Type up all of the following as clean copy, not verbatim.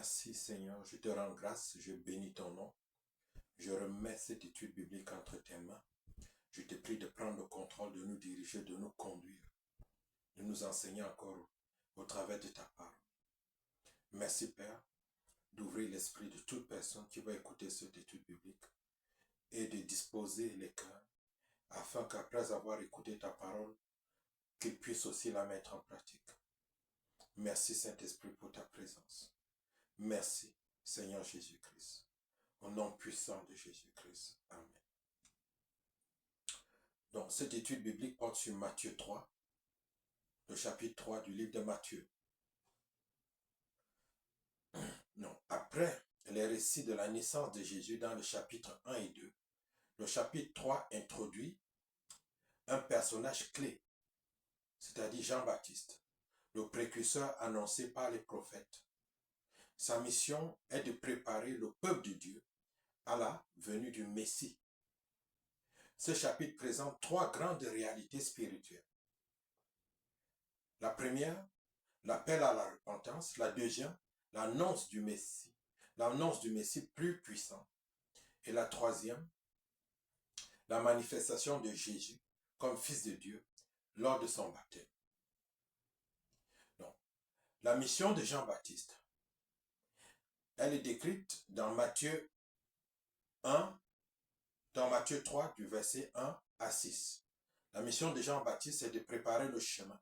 Merci Seigneur, je te rends grâce, je bénis ton nom. Je remets cette étude biblique entre tes mains. Je te prie de prendre le contrôle, de nous diriger, de nous conduire, de nous enseigner encore au travers de ta parole. Merci Père d'ouvrir l'esprit de toute personne qui va écouter cette étude biblique et de disposer les cœurs afin qu'après avoir écouté ta parole, qu'ils puissent aussi la mettre en pratique. Merci Saint-Esprit pour ta présence. Merci Seigneur Jésus-Christ. Au nom puissant de Jésus-Christ. Amen. Donc, cette étude biblique porte sur Matthieu 3, le chapitre 3 du livre de Matthieu. Non, après les récits de la naissance de Jésus dans le chapitre 1 et 2, le chapitre 3 introduit un personnage clé, c'est-à-dire Jean-Baptiste, le précurseur annoncé par les prophètes. Sa mission est de préparer le peuple de Dieu à la venue du Messie. Ce chapitre présente trois grandes réalités spirituelles. La première, l'appel à la repentance. La deuxième, l'annonce du Messie plus puissant. Et la troisième, la manifestation de Jésus comme Fils de Dieu lors de son baptême. Donc, la mission de Jean-Baptiste, elle est décrite dans Matthieu 1, dans Matthieu 3, du verset 1 à 6. La mission de Jean-Baptiste est de préparer le chemin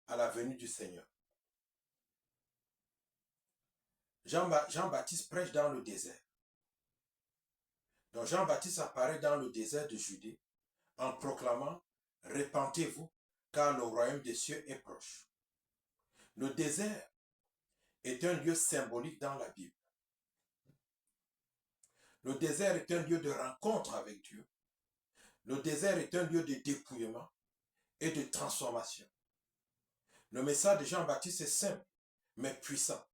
à la venue du Seigneur. Jean-Baptiste prêche dans le désert. Donc Jean-Baptiste apparaît dans le désert de Judée en proclamant « Repentez-vous, car le royaume des cieux est proche ». Le désert est un lieu symbolique dans la Bible. Le désert est un lieu de rencontre avec Dieu. Le désert est un lieu de dépouillement et de transformation. Le message de Jean-Baptiste est simple, mais puissant.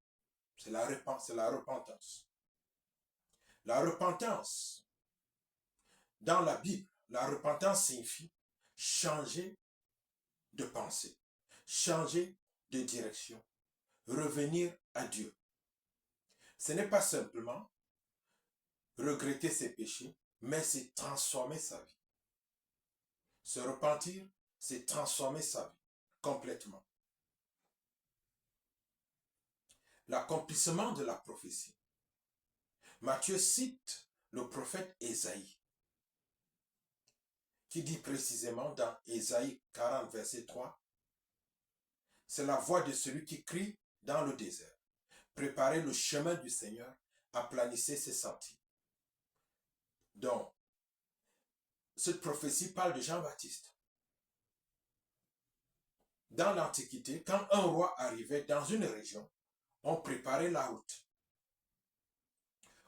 C'est la repentance. La repentance, dans la Bible, la repentance signifie changer de pensée, changer de direction, revenir à Dieu. Ce n'est pas simplement regretter ses péchés, mais c'est transformer sa vie. Se repentir, c'est transformer sa vie complètement. L'accomplissement de la prophétie. Matthieu cite le prophète Ésaïe, qui dit précisément dans Ésaïe 40, verset 3, « C'est la voix de celui qui crie dans le désert. Préparez le chemin du Seigneur, aplanissez ses sentiers. » Donc, cette prophétie parle de Jean-Baptiste. Dans l'Antiquité, quand un roi arrivait dans une région, on préparait la route.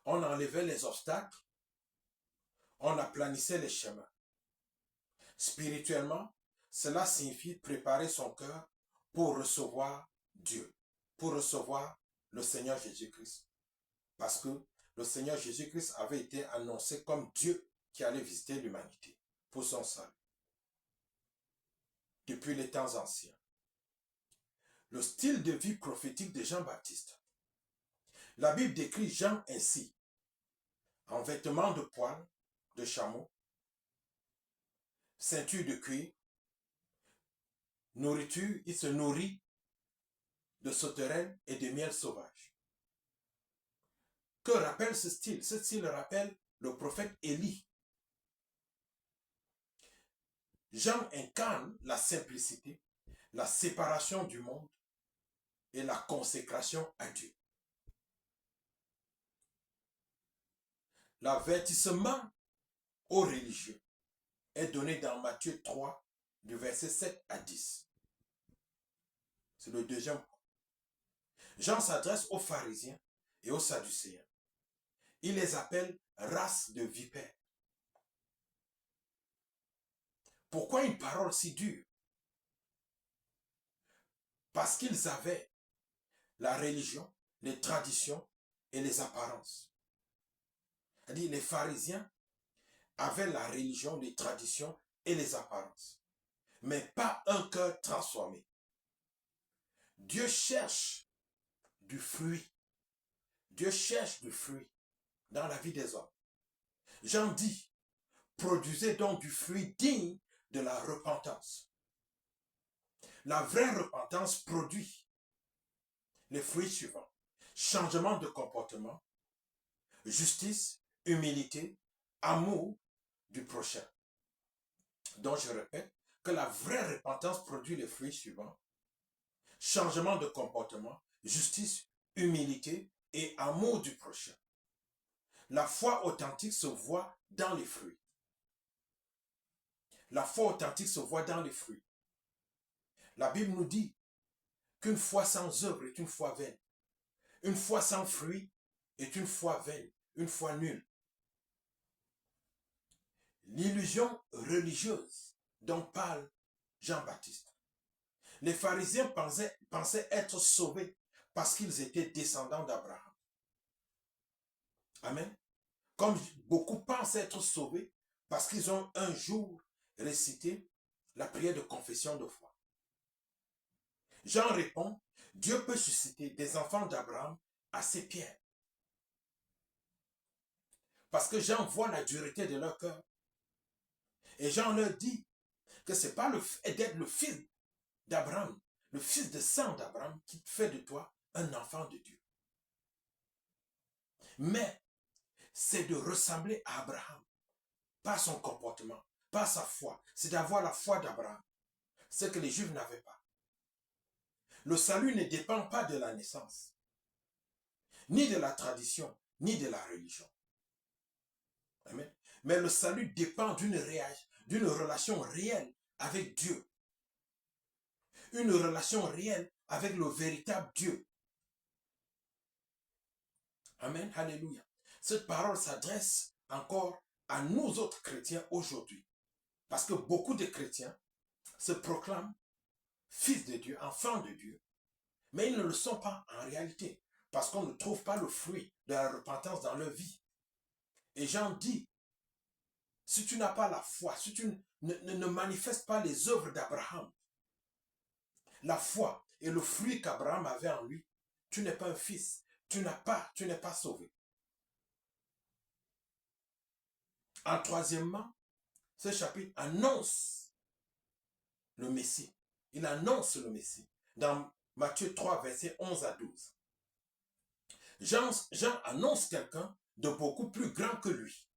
On enlevait les obstacles, on aplanissait les chemins. Spirituellement, cela signifie préparer son cœur pour recevoir Dieu, pour recevoir le Seigneur Jésus-Christ. Parce que le Seigneur Jésus-Christ avait été annoncé comme Dieu qui allait visiter l'humanité pour son salut. Depuis les temps anciens. Le style de vie prophétique de Jean-Baptiste. La Bible décrit Jean ainsi, en vêtements de poil de chameau, ceinture de cuir, nourriture, il se nourrit de sauterelles et de miel sauvage. Que rappelle ce style? Ce style rappelle le prophète Élie. Jean incarne la simplicité, la séparation du monde et la consécration à Dieu. L'avertissement aux religieux est donné dans Matthieu 3, du verset 7 à 10. C'est le deuxième point. Jean s'adresse aux pharisiens et aux sadducéens. Il les appelle race de vipères. Pourquoi une parole si dure? Parce qu'ils avaient la religion, les traditions et les apparences. C'est-à-dire les pharisiens avaient la religion, les traditions et les apparences, mais pas un cœur transformé. Dieu cherche du fruit. Dieu cherche du fruit dans la vie des hommes. Jean dit, produisez donc du fruit digne de la repentance. La vraie repentance produit les fruits suivants. Changement de comportement, justice, humilité, amour du prochain. Donc je répète que la vraie repentance produit les fruits suivants. Changement de comportement, justice, humilité et amour du prochain. La foi authentique se voit dans les fruits. La foi authentique se voit dans les fruits. La Bible nous dit qu'une foi sans œuvre est une foi vaine. Une foi sans fruits est une foi vaine, une foi nulle. L'illusion religieuse dont parle Jean-Baptiste. Les pharisiens pensaient être sauvés parce qu'ils étaient descendants d'Abraham. Amen. Comme beaucoup pensent être sauvés parce qu'ils ont un jour récité la prière de confession de foi. Jean répond, Dieu peut susciter des enfants d'Abraham à ses pierres. Parce que Jean voit la dureté de leur cœur. Et Jean leur dit que ce n'est pas le fait d'être le fils d'Abraham, le fils de sang d'Abraham qui fait de toi un enfant de Dieu. Mais c'est de ressembler à Abraham, pas son comportement, pas sa foi. C'est d'avoir la foi d'Abraham, ce que les Juifs n'avaient pas. Le salut ne dépend pas de la naissance, ni de la tradition, ni de la religion. Amen. Mais le salut dépend d'une relation réelle avec Dieu. Une relation réelle avec le véritable Dieu. Amen. Alléluia. Cette parole s'adresse encore à nous autres chrétiens aujourd'hui. Parce que beaucoup de chrétiens se proclament fils de Dieu, enfants de Dieu, mais ils ne le sont pas en réalité, parce qu'on ne trouve pas le fruit de la repentance dans leur vie. Et Jean dit, si tu n'as pas la foi, si tu ne manifestes pas les œuvres d'Abraham, la foi et le fruit qu'Abraham avait en lui, tu n'es pas un fils, tu n'es pas sauvé. En troisièmement, ce chapitre annonce le Messie. Il annonce le Messie. Dans Matthieu 3, versets 11 à 12. Jean annonce quelqu'un de beaucoup plus grand que lui.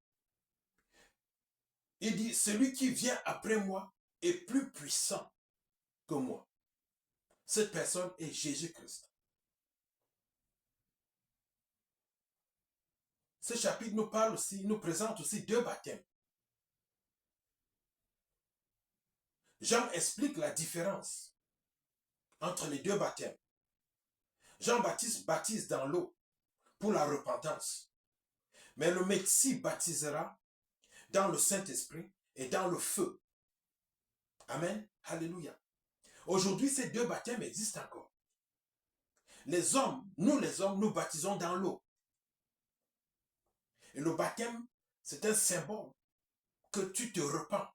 Il dit, celui qui vient après moi est plus puissant que moi. Cette personne est Jésus-Christ. Ce chapitre nous présente aussi deux baptêmes. Jean explique la différence entre les deux baptêmes. Jean-Baptiste baptise dans l'eau pour la repentance. Mais le Messie baptisera dans le Saint-Esprit et dans le feu. Amen. Alléluia. Aujourd'hui, ces deux baptêmes existent encore. Les hommes, nous baptisons dans l'eau. Et le baptême, c'est un symbole que tu te repens,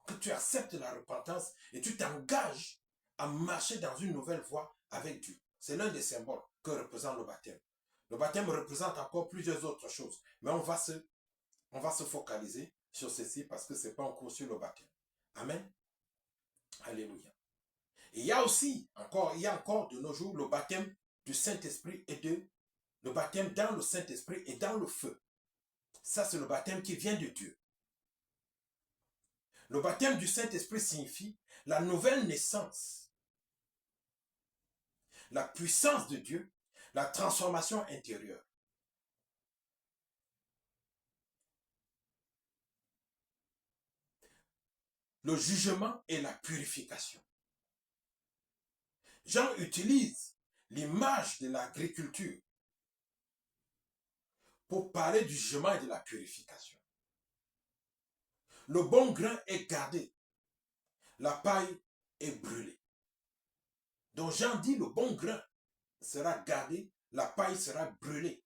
que tu acceptes la repentance et tu t'engages à marcher dans une nouvelle voie avec Dieu. C'est l'un des symboles que représente le baptême. Le baptême représente encore plusieurs autres choses, mais on va se focaliser sur ceci parce que ce n'est pas un cours sur le baptême. Amen. Alléluia. Et il y a encore de nos jours le baptême du Saint-Esprit le baptême dans le Saint-Esprit et dans le feu. Ça, c'est le baptême qui vient de Dieu. Le baptême du Saint-Esprit signifie la nouvelle naissance, la puissance de Dieu, la transformation intérieure. Le jugement et la purification. Jean utilise l'image de l'agriculture pour parler du jugement et de la purification. Le bon grain est gardé, la paille est brûlée. Donc Jean dit le bon grain sera gardé, la paille sera brûlée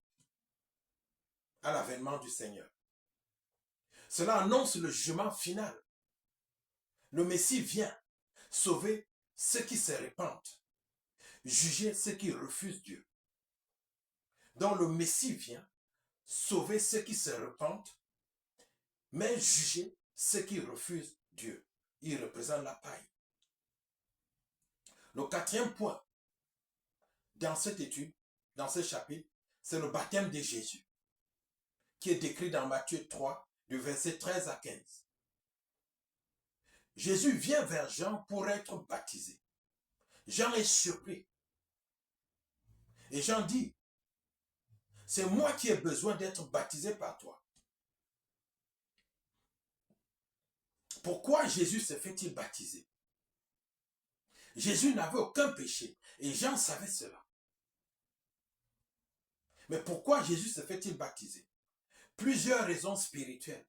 à l'avènement du Seigneur. Cela annonce le jugement final. Le Messie vient sauver ceux qui se répandent, juger ceux qui refusent Dieu. dont le Messie vient sauver ceux qui se repentent, mais juger ceux qui refusent Dieu. Il représente la paille. Le quatrième point dans cette étude, dans ce chapitre, c'est le baptême de Jésus, qui est décrit dans Matthieu 3, du verset 13 à 15. Jésus vient vers Jean pour être baptisé. Jean est surpris. Et Jean dit, c'est moi qui ai besoin d'être baptisé par toi. Pourquoi Jésus se fait-il baptiser? Jésus n'avait aucun péché et Jean savait cela. Mais pourquoi Jésus se fait-il baptiser? Plusieurs raisons spirituelles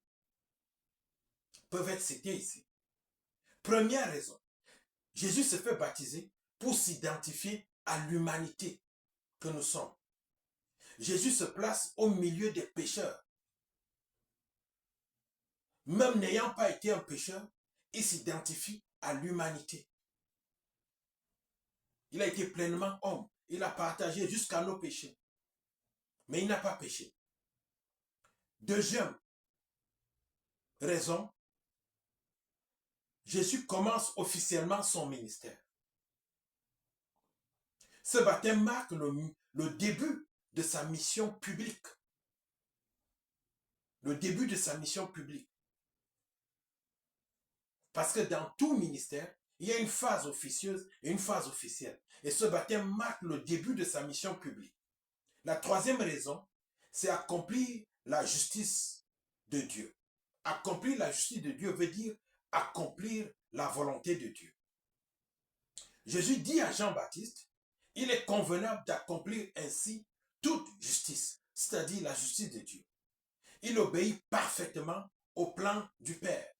peuvent être citées ici. Première raison, Jésus se fait baptiser pour s'identifier à l'humanité que nous sommes. Jésus se place au milieu des pécheurs. Même n'ayant pas été un pécheur, il s'identifie à l'humanité. Il a été pleinement homme. Il a partagé jusqu'à nos péchés. Mais il n'a pas péché. Deuxième raison, Jésus commence officiellement son ministère. Ce baptême marque le début de sa mission publique. Le début de sa mission publique. Parce que dans tout ministère, il y a une phase officieuse et une phase officielle. Et ce baptême marque le début de sa mission publique. La troisième raison, c'est accomplir la justice de Dieu. Accomplir la justice de Dieu veut dire accomplir la volonté de Dieu. Jésus dit à Jean-Baptiste, il est convenable d'accomplir ainsi toute justice, c'est-à-dire la justice de Dieu. Il obéit parfaitement au plan du Père.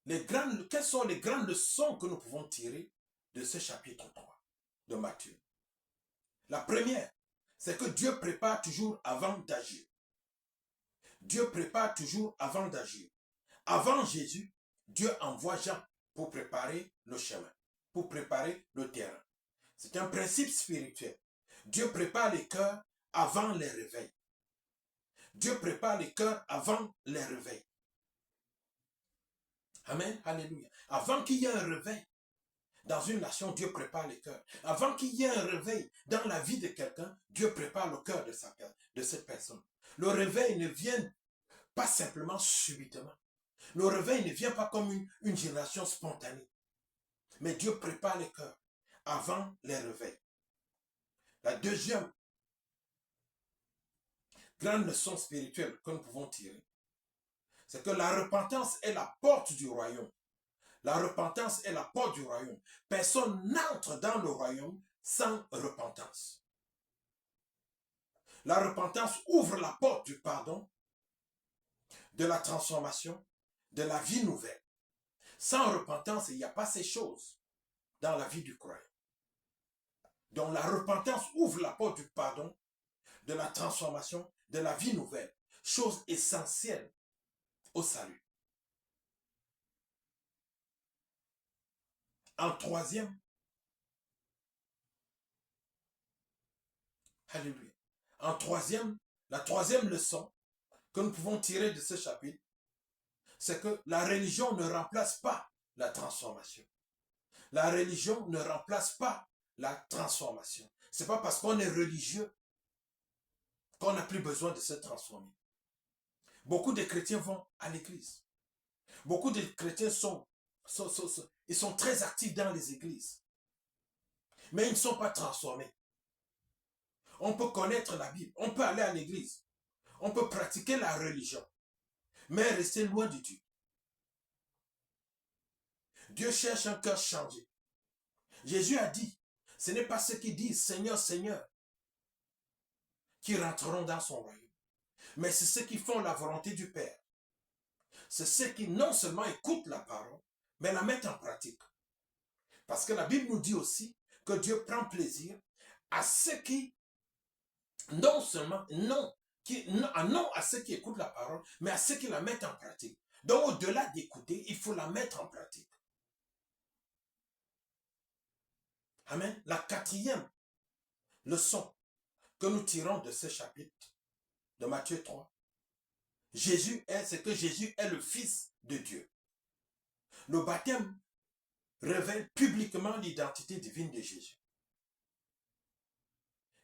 Quelles sont les grandes leçons que nous pouvons tirer de ce chapitre 3 de Matthieu? La première, c'est que Dieu prépare toujours avant d'agir. Dieu prépare toujours avant d'agir. Avant Jésus, Dieu envoie Jean pour préparer le chemin, pour préparer le terrain. C'est un principe spirituel. Dieu prépare les cœurs avant les réveils. Dieu prépare les cœurs avant les réveils. Amen, alléluia. Avant qu'il y ait un réveil dans une nation, Dieu prépare les cœurs. Avant qu'il y ait un réveil dans la vie de quelqu'un, Dieu prépare le cœur de cette personne. Le réveil ne vient pas simplement subitement. Le réveil ne vient pas comme une génération spontanée. Mais Dieu prépare les cœurs avant les réveils. La deuxième grande leçon spirituelle que nous pouvons tirer, c'est que la repentance est la porte du royaume. La repentance est la porte du royaume. Personne n'entre dans le royaume sans repentance. La repentance ouvre la porte du pardon, de la transformation, de la vie nouvelle. Sans repentance, il n'y a pas ces choses dans la vie du croyant. Donc la repentance ouvre la porte du pardon, de la transformation, de la vie nouvelle. Chose essentielle au salut. En troisième, alléluia. En troisième, la troisième leçon que nous pouvons tirer de ce chapitre, c'est que la religion ne remplace pas la transformation. La religion ne remplace pas la transformation. Ce n'est pas parce qu'on est religieux qu'on n'a plus besoin de se transformer. Beaucoup de chrétiens vont à l'église. Beaucoup de chrétiens sont très actifs dans les églises. Mais ils ne sont pas transformés. On peut connaître la Bible, on peut aller à l'église, on peut pratiquer la religion, mais rester loin de Dieu. Dieu cherche un cœur changé. Jésus a dit, ce n'est pas ceux qui disent Seigneur, Seigneur, qui rentreront dans son royaume, mais c'est ceux qui font la volonté du Père. C'est ceux qui non seulement écoutent la parole, mais la mettent en pratique. Parce que la Bible nous dit aussi que Dieu prend plaisir à ceux qui, non seulement, non à ceux qui écoutent la parole, mais à ceux qui la mettent en pratique. Donc au-delà d'écouter, il faut la mettre en pratique. Amen. La quatrième leçon que nous tirons de ce chapitre de Matthieu 3, c'est que Jésus est le Fils de Dieu. Le baptême révèle publiquement l'identité divine de Jésus.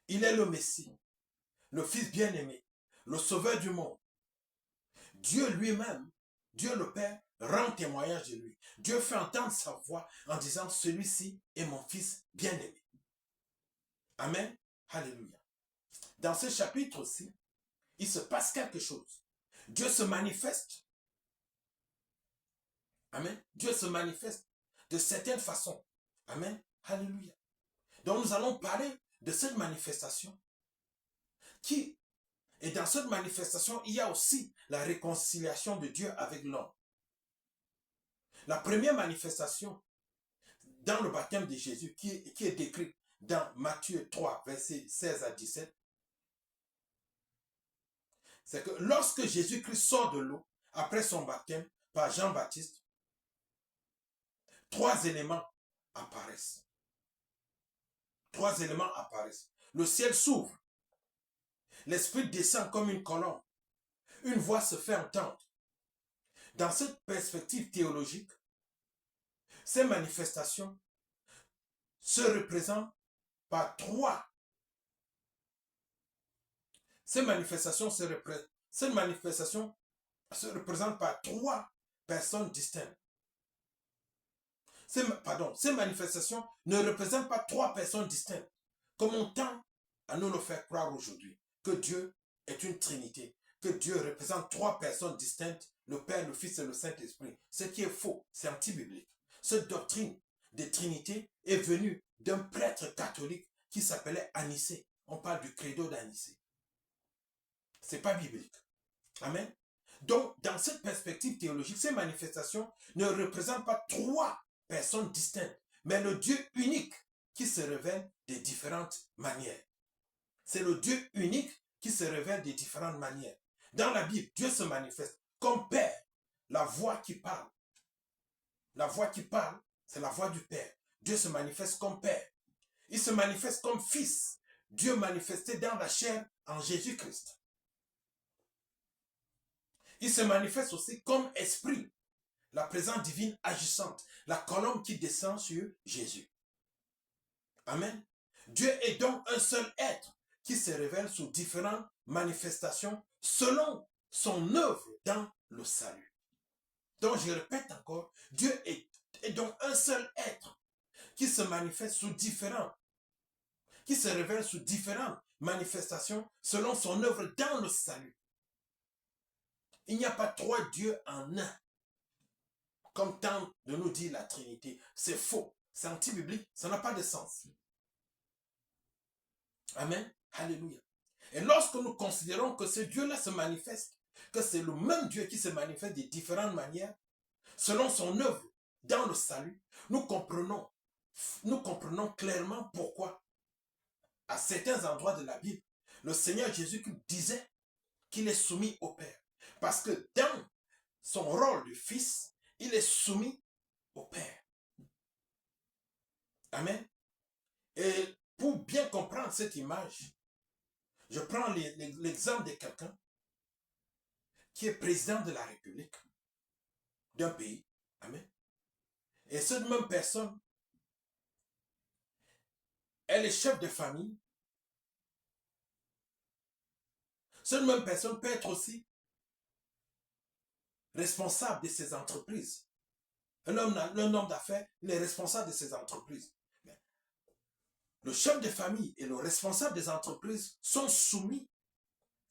Il est le Messie, le Fils bien-aimé, le Sauveur du monde. Dieu lui-même, Dieu le Père, rend témoignage de lui. Dieu fait entendre sa voix en disant, celui-ci est mon Fils bien-aimé. Amen. Alléluia. Dans ce chapitre aussi, il se passe quelque chose. Dieu se manifeste. Amen. Dieu se manifeste de certaines façons. Amen. Alléluia. Donc nous allons parler de cette manifestation et dans cette manifestation, il y a aussi la réconciliation de Dieu avec l'homme. La première manifestation dans le baptême de Jésus qui est décrite dans Matthieu 3, versets 16 à 17, c'est que lorsque Jésus-Christ sort de l'eau, après son baptême par Jean-Baptiste, 3 éléments apparaissent. 3 éléments apparaissent. Le ciel s'ouvre. L'Esprit descend comme une colombe. Une voix se fait entendre. Dans cette perspective théologique, ces manifestations se représentent par 3. Ces manifestations se représentent par 3 personnes distinctes. Ces manifestations ne représentent pas 3 personnes distinctes, comme on tend à nous le faire croire aujourd'hui, que Dieu est une trinité, que Dieu représente 3 personnes distinctes, le Père, le Fils et le Saint-Esprit. Ce qui est faux, c'est anti-biblique. Cette doctrine de Trinité est venue d'un prêtre catholique qui s'appelait Anicée. On parle du credo d'Anicée. Ce n'est pas biblique. Amen. Donc, dans cette perspective théologique, ces manifestations ne représentent pas 3 personnes distinctes, mais le Dieu unique qui se révèle de différentes manières. C'est le Dieu unique qui se révèle de différentes manières. Dans la Bible, Dieu se manifeste comme Père, la voix qui parle. La voix qui parle, c'est la voix du Père. Dieu se manifeste comme Père. Il se manifeste comme Fils. Dieu manifesté dans la chair en Jésus-Christ. Il se manifeste aussi comme Esprit, la présence divine agissante, la colombe qui descend sur Jésus. Amen. Dieu est donc un seul être qui se révèle sous différentes manifestations selon son œuvre dans le salut. Donc je répète encore, Dieu est donc un seul être qui se manifeste qui se révèle sous différentes manifestations selon son œuvre dans le salut. Il n'y a pas 3 dieux en un, comme tente de nous dire la Trinité. C'est faux, c'est anti-biblique, ça n'a pas de sens. Amen. Alléluia. Et lorsque nous considérons que ce Dieu-là se manifeste, que c'est le même Dieu qui se manifeste de différentes manières, selon son œuvre dans le salut, nous comprenons clairement pourquoi, à certains endroits de la Bible, le Seigneur Jésus disait qu'il est soumis au Père. Parce que dans son rôle de Fils, il est soumis au Père. Amen. Et pour bien comprendre cette image, je prends l'exemple de quelqu'un qui est président de la République d'un pays. Amen. Et cette même personne, elle est chef de famille. Cette même personne peut être aussi responsable de ses entreprises. Un homme d'affaires, il est responsable de ses entreprises. Le chef de famille et le responsable des entreprises sont soumis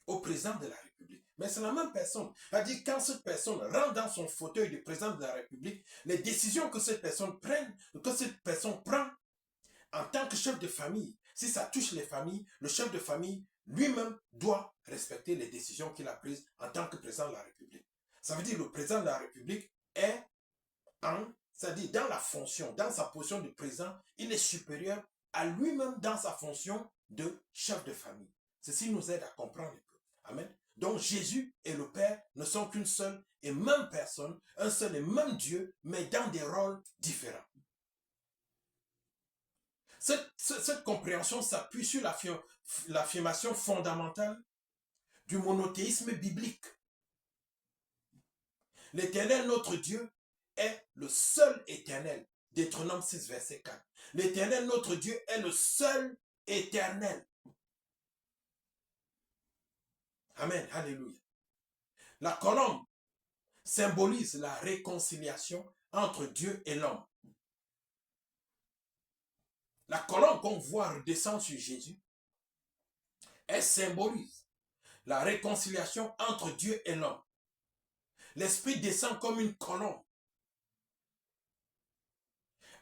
au président de la République. Mais c'est la même personne. C'est-à-dire, quand cette personne rentre dans son fauteuil de président de la République, les décisions que cette personne prend en tant que chef de famille, si ça touche les familles, le chef de famille lui-même doit respecter les décisions qu'il a prises en tant que président de la République. Ça veut dire que le président de la République est c'est-à-dire dans la fonction, dans sa position de président, il est supérieur à lui-même dans sa fonction de chef de famille. Ceci nous aide à comprendre un peu. Amen. Donc Jésus et le Père ne sont qu'une seule et même personne, un seul et même Dieu, mais dans des rôles différents. Cette compréhension s'appuie sur l'affirmation fondamentale du monothéisme biblique. L'Éternel, notre Dieu, est le seul éternel. Deutéronome 6, verset 4. L'Éternel, notre Dieu, est le seul éternel. Amen. Alléluia. La colombe symbolise la réconciliation entre Dieu et l'homme. La colombe qu'on voit redescendre sur Jésus, elle symbolise la réconciliation entre Dieu et l'homme. L'Esprit descend comme une colombe,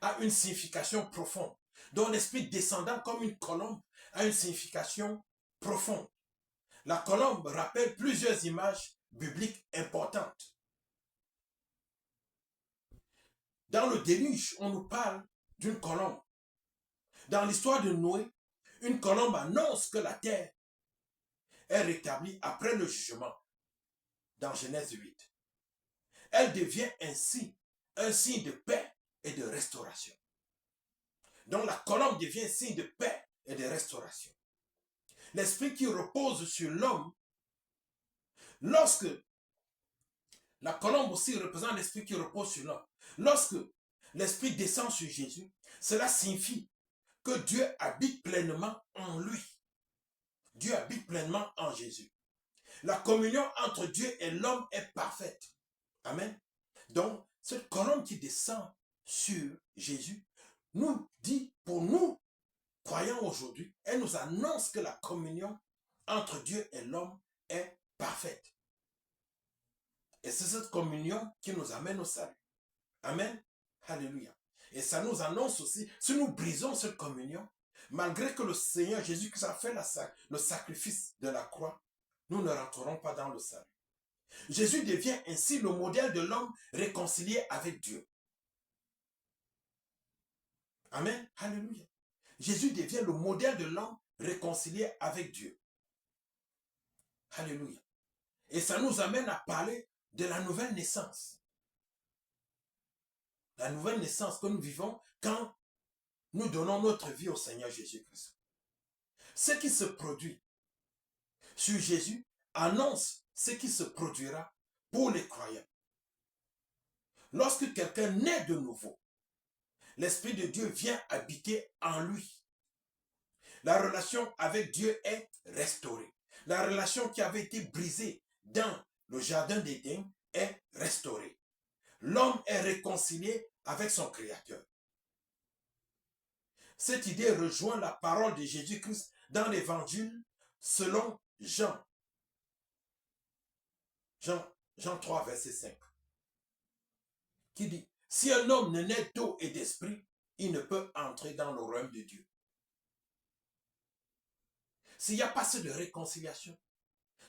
a une signification profonde. Donc l'Esprit descendant comme une colombe a une signification profonde. La colombe rappelle plusieurs images bibliques importantes. Dans le déluge, on nous parle d'une colombe. Dans l'histoire de Noé, une colombe annonce que la terre est rétablie après le jugement, dans Genèse 8. Elle devient ainsi un signe de paix et de restauration. Donc la colombe devient signe de paix et de restauration. L'esprit qui repose sur l'homme, lorsque la colombe aussi représente l'esprit qui repose sur l'homme, lorsque l'esprit descend sur Jésus, cela signifie que Dieu habite pleinement en lui. Dieu habite pleinement en Jésus. La communion entre Dieu et l'homme est parfaite. Amen. Donc, cette colombe qui descend sur Jésus nous dit, pour nous, croyants aujourd'hui, elle nous annonce que la communion entre Dieu et l'homme est parfaite. Et c'est cette communion qui nous amène au salut. Amen. Alléluia. Et ça nous annonce aussi, si nous brisons cette communion, malgré que le Seigneur Jésus-Christ a fait le sacrifice de la croix, nous ne rentrerons pas dans le salut. Jésus devient ainsi le modèle de l'homme réconcilié avec Dieu. Amen. Alléluia. Jésus devient le modèle de l'homme réconcilié avec Dieu. Alléluia. Et ça nous amène à parler de la nouvelle naissance. La nouvelle naissance que nous vivons quand nous donnons notre vie au Seigneur Jésus-Christ. Ce qui se produit sur Jésus annonce ce qui se produira pour les croyants. Lorsque quelqu'un naît de nouveau, l'Esprit de Dieu vient habiter en lui. La relation avec Dieu est restaurée. La relation qui avait été brisée dans le jardin d'Éden est restaurée. L'homme est réconcilié avec son Créateur. Cette idée rejoint la parole de Jésus-Christ dans l'Évangile selon Jean. Jean 3, verset 5. Qui dit, si un homme ne naît d'eau et d'esprit, il ne peut entrer dans le royaume de Dieu. S'il n'y a pas de réconciliation,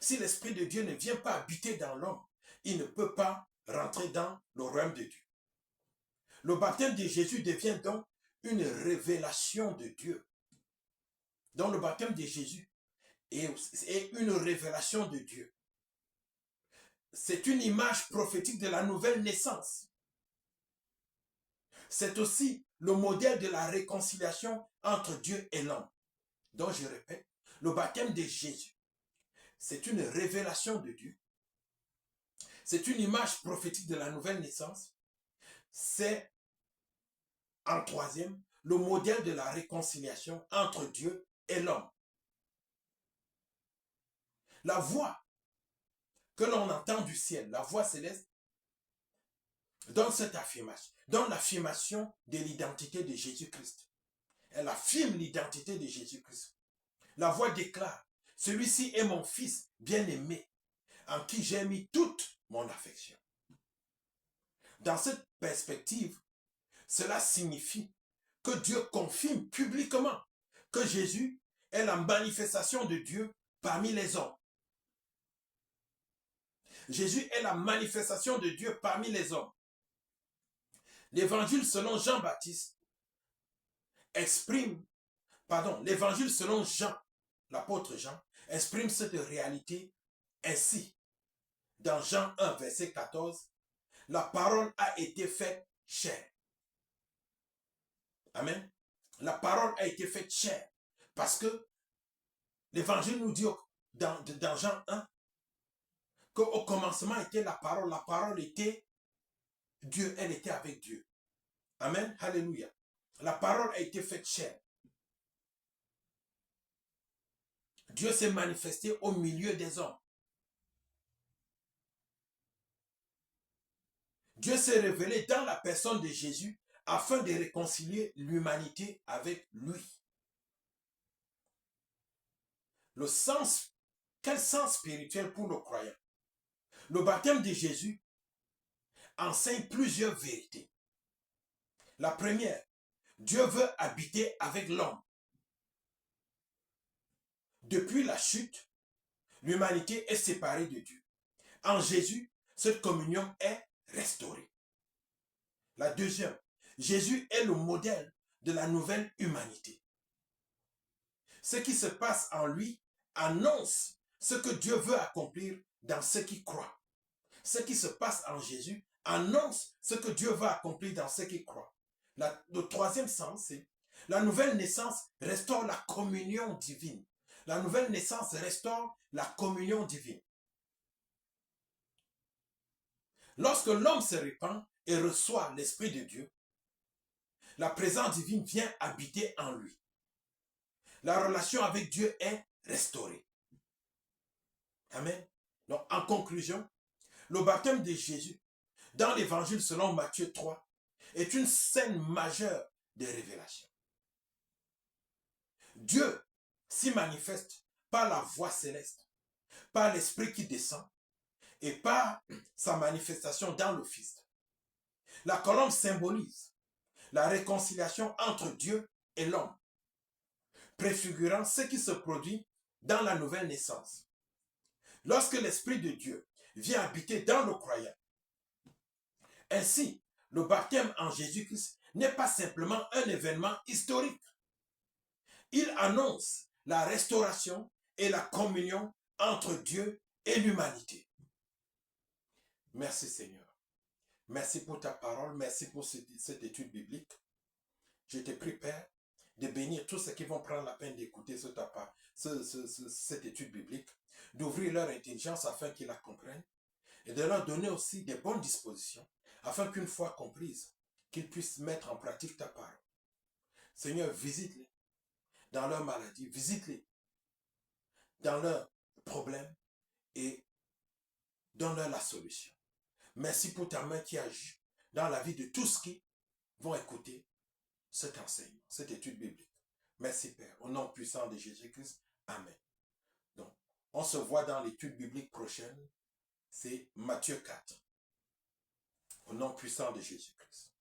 si l'Esprit de Dieu ne vient pas habiter dans l'homme, il ne peut pas rentrer dans le royaume de Dieu. Le baptême de Jésus devient donc une révélation de Dieu. Donc le baptême de Jésus est une révélation de Dieu. C'est une image prophétique de la nouvelle naissance. C'est aussi le modèle de la réconciliation entre Dieu et l'homme. Donc je répète, le baptême de Jésus, c'est une révélation de Dieu. C'est une image prophétique de la nouvelle naissance. C'est, en troisième, le modèle de la réconciliation entre Dieu et l'homme. La voix que l'on entend du ciel, la voix céleste, donne cette affirmation, donne l'affirmation de l'identité de Jésus-Christ. Elle affirme l'identité de Jésus-Christ. La voix déclare, celui-ci est mon fils bien-aimé, en qui j'ai mis toute mon affection. Dans cette perspective, cela signifie que Dieu confirme publiquement que Jésus est la manifestation de Dieu parmi les hommes. Jésus est la manifestation de Dieu parmi les hommes. L'évangile selon Jean-Baptiste l'évangile selon Jean, l'apôtre Jean, exprime cette réalité ainsi. Dans Jean 1, verset 14, la parole a été faite chair. Amen. La parole a été faite chair. Parce que l'évangile nous dit dans Jean 1 qu'au commencement était la parole. La parole était Dieu. Elle était avec Dieu. Amen. Alléluia. La parole a été faite chair. Dieu s'est manifesté au milieu des hommes. Dieu s'est révélé dans la personne de Jésus afin de réconcilier l'humanité avec lui. Le sens, quel sens spirituel pour le croyant? Le baptême de Jésus enseigne plusieurs vérités. La première, Dieu veut habiter avec l'homme. Depuis la chute, l'humanité est séparée de Dieu. En Jésus, cette communion est restaurée. La deuxième, Jésus est le modèle de la nouvelle humanité. Ce qui se passe en lui annonce ce que Dieu veut accomplir dans ceux qui croient. Ce qui se passe en Jésus annonce ce que Dieu veut accomplir dans ceux qui croient. Le troisième sens, c'est la nouvelle naissance restaure la communion divine. La nouvelle naissance restaure la communion divine. Lorsque l'homme se répand et reçoit l'Esprit de Dieu, la présence divine vient habiter en lui. La relation avec Dieu est restaurée. Amen. Donc, en conclusion, le baptême de Jésus, dans l'évangile selon Matthieu 3, est une scène majeure de révélation. Dieu s'y manifeste par la voix céleste, par l'Esprit qui descend et par sa manifestation dans le Fils. La colombe symbolise la réconciliation entre Dieu et l'homme, préfigurant ce qui se produit dans la nouvelle naissance. Lorsque l'Esprit de Dieu vient habiter dans le croyant. Ainsi, le baptême en Jésus-Christ n'est pas simplement un événement historique. Il annonce la restauration et la communion entre Dieu et l'humanité. Merci Seigneur. Merci pour ta parole. Merci pour cette étude biblique. Je te prie, Père, de bénir tous ceux qui vont prendre la peine d'écouter cette étude biblique, d'ouvrir leur intelligence afin qu'ils la comprennent et de leur donner aussi des bonnes dispositions afin qu'une fois comprises, qu'ils puissent mettre en pratique ta parole. Seigneur, visite-les dans leurs maladies, visite-les dans leurs problèmes et donne-leur la solution. Merci pour ta main qui agit dans la vie de tous qui vont écouter cet enseignement, cette étude biblique. Merci Père, au nom puissant de Jésus-Christ. Amen. Donc, on se voit dans l'étude biblique prochaine. C'est Matthieu 4. Au nom puissant de Jésus-Christ.